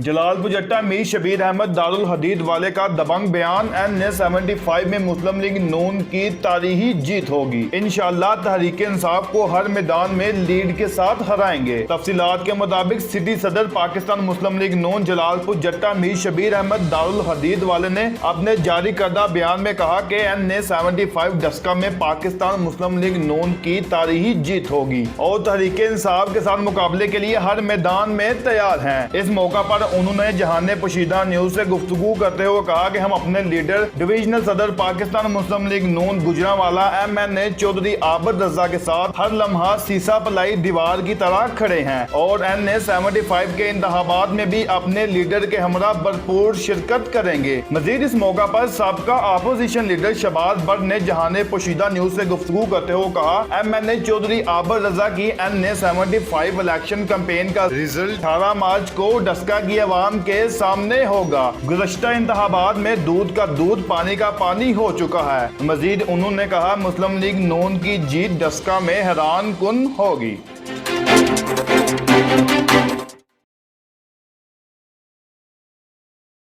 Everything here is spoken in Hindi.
जलालपुर जट्टा मीर शबीर अहमद दारुल हदीद वाले का दबंग बयान NA 75 में मुस्लिम लीग नून की तारीखी जीत होगी। इंशाअल्लाह तहरीक इंसाफ को हर मैदान में लीड के साथ हराएंगे। तफसीलात के मुताबिक सिटी सदर पाकिस्तान मुस्लिम लीग नून जलालपुर जट्टा मीर शबीर अहमद दारुल हदीद वाले ने अपने जारी करदा बयान में कहा कि NA 75 डस्का में पाकिस्तान मुस्लिम लीग नून की तारीखी जीत होगी और तहरीक इंसाफ के साथ मुकाबले के लिए हर मैदान में तैयार हैं। इस मौका पर उन्होंने जहाने पोशीदा न्यूज से गुफ्तगू करते हुए कहा कि हम अपने लीडर डिविजनल सदर पाकिस्तान मुस्लिम लीग नून गुजरांवाला MNA चौधरी आबद रजा के साथ हर लम्हा सीसा पलाई दीवार की तरह खड़े हैं और NA 75 के इंतखाबात में भी अपने लीडर के हमरा भरपूर शिरकत करेंगे। मजीद इस मौका पर साबका अपोजिशन लीडर शहबाज बट ने जहाने पोशीदा न्यूज से गुफ्तगू करते हुए कहा MNA चौधरी आबद रजा की NA 75 इलेक्शन कैंपेन का रिजल्ट 18 मार्च को डस्का की अवाम के सामने होगा। गुज़श्ता इंतखाबात में दूध का दूध पानी का पानी हो चुका है। मजीद उन्होंने कहा मुस्लिम लीग नून की जीत डस्का में हैरान कुन होगी।